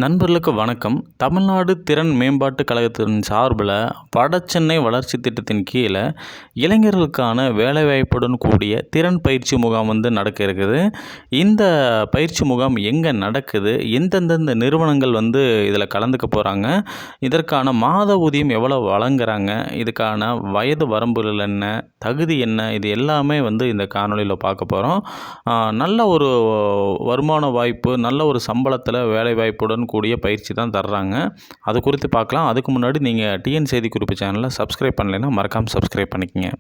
நண்பர்களுக்கு வணக்கம். தமிழ்நாடு திறன் மேம்பாட்டுக் கழகத்தின் சார்பில் வடசென்னை வளர்ச்சி திட்டத்தின் கீழ இளைஞர்களுக்கான வேலைவாய்ப்புடன் கூடிய திறன் பயிற்சி முகாம் நடக்க இருக்குது. இந்த பயிற்சி முகாம் எங்கே நடக்குது, எந்தெந்த நிறுவனங்கள் இதில் கலந்துக்க போகிறாங்க, இதற்கான மாத ஊதியம் எவ்வளோ வழங்குறாங்க, இதுக்கான வயது வரம்புகள் என்ன, தகுதி என்ன, இது எல்லாமே இந்த காணொளியில் பார்க்க போகிறோம். நல்ல ஒரு வருமான வாய்ப்பு, நல்ல ஒரு சம்பளத்தில் வேலைவாய்ப்புடன் கூடிய பயிற்சி தான் தர்றாங்க. அது குறித்து பார்க்கலாம். அதுக்கு முன்னாடி நீங்கள் டிஎன் செய்தி குறிப்பு சேனலை சப்ஸ்கிரைப் பண்ணலைன்னா மறக்காமல் சப்ஸ்கிரைப் பண்ணிக்கங்க.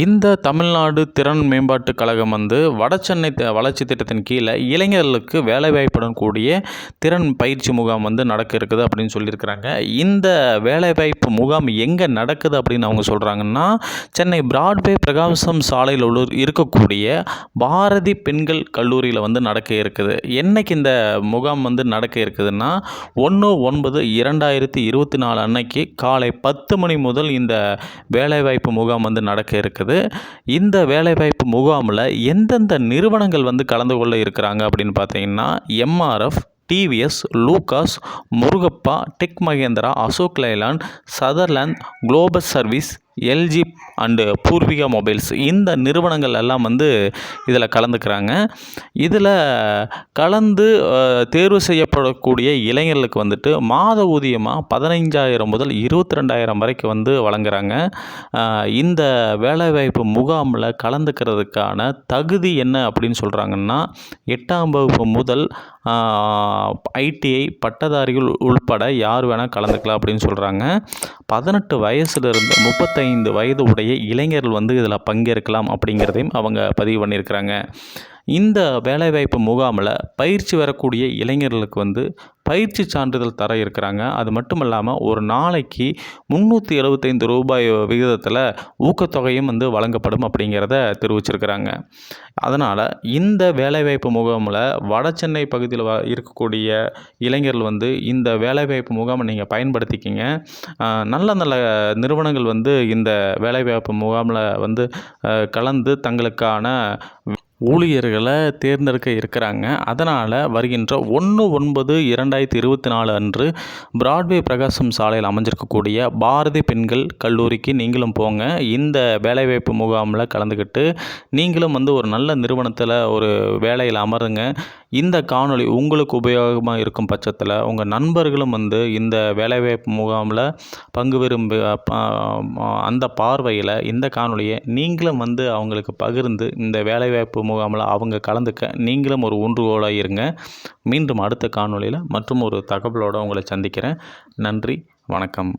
இந்த தமிழ்நாடு திறன் மேம்பாட்டுக் கழகம் வடசென்னை வளர்ச்சி திட்டத்தின் கீழே இளைஞர்களுக்கு வேலைவாய்ப்புடன் கூடிய திறன் பயிற்சி முகாம் நடக்க இருக்குது அப்படின்னு சொல்லியிருக்கிறாங்க. இந்த வேலைவாய்ப்பு முகாம் எங்கே நடக்குது அப்படின்னு அவங்க சொல்கிறாங்கன்னா, சென்னை பிராட்வே பிரகாசம் சாலையில் இருக்கக்கூடிய பாரதி பெண்கள் கல்லூரியில் நடக்க இருக்குது. என்னைக்கு இந்த முகாம் நடக்க இருக்குதுன்னா 1/9/2024 அன்னைக்கு காலை 10 மணி முதல் இந்த வேலைவாய்ப்பு முகாம் நடக்க இருக்குது. இந்த வேலைவாய்ப்பு முகாமில் எந்தெந்த நிறுவனங்கள் கலந்து கொள்ள இருக்கிறாங்க அப்படின்னு பார்த்தீங்கன்னா, MRF, TVS, Lucas, Murugappa, tech Mahindra, Ashok Leyland, Sutherland, global service, LG and Poorvika mobiles, இந்த நிறுவனங்கள் எல்லாம் இதில் கலந்துக்கிறாங்க. இதில் கலந்து தேர்வு செய்யப்படக்கூடிய இளைஞர்களுக்கு மாத ஊதியமாக 15,000 முதல் 22,000 வரைக்கும் வழங்குறாங்க. இந்த வேலைவாய்ப்பு முகாமில் கலந்துக்கிறதுக்கான தகுதி என்ன அப்படின்னு சொல்கிறாங்கன்னா, 8ஆம் வகுப்பு முதல் ஐடிஐ பட்டதாரிகள் உள்பட யார் வேணால் கலந்துக்கலாம் அப்படின்னு சொல்கிறாங்க. 18 வயசுலேருந்து 35 வயது உடைய இளைஞர்கள் இதில் பங்கேற்கலாம் அப்படிங்கிறதையும் அவங்க பதிவு பண்ணியிருக்கிறாங்க. இந்த வேலைவாய்ப்பு முகாமில் பயிற்சி வரக்கூடிய இளைஞர்களுக்கு பயிற்சி சான்றிதழ் தர இருக்கிறாங்க. அது மட்டும் இல்லாமல் ஒரு நாளைக்கு ரூ. 375 விகிதத்தில் ஊக்கத்தொகையும் வழங்கப்படும் அப்படிங்கிறத தெரிவிச்சிருக்கிறாங்க. அதனால் இந்த வேலைவாய்ப்பு முகாமில் வடசென்னை பகுதியில் இருக்கக்கூடிய இளைஞர்கள் இந்த வேலைவாய்ப்பு முகாமை நீங்கள் பயன்படுத்திக்கிங்க. நல்ல நல்ல நிறுவனங்கள் இந்த வேலைவாய்ப்பு முகாமில் கலந்து தங்களுக்கான ஊழியர்களை தேர்ந்தெடுக்க இருக்கிறாங்க. அதனால் வருகின்ற 1/9/2024 அன்று பிராட்வே பிரகாசம் சாலையில் அமைஞ்சிருக்கக்கூடிய பாரதி பெண்கள் கல்லூரிக்கு நீங்களும் போங்க. இந்த வேலைவாய்ப்பு முகாமில் கலந்துக்கிட்டு நீங்களும் ஒரு நல்ல நிறுவனத்தில் ஒரு வேலையில் அமருங்க. இந்த காணொளி உங்களுக்கு உபயோகமாக இருக்கும் பட்சத்தில் உங்கள் நண்பர்களும் இந்த வேலைவாய்ப்பு முகாமில் பங்கு பெறும் அந்த பார்வையில் இந்த காணொளியை நீங்களும் அவங்களுக்கு பகிர்ந்து இந்த வேலைவாய்ப்பு முகாமில் அவங்க கலந்துக்க நீங்களும் ஒரு ஊன்றுகோலாக இருங்க. மீண்டும் அடுத்த காணொளியில் மற்றும் ஒரு தகவலோடு உங்களை சந்திக்கிறேன். நன்றி, வணக்கம்.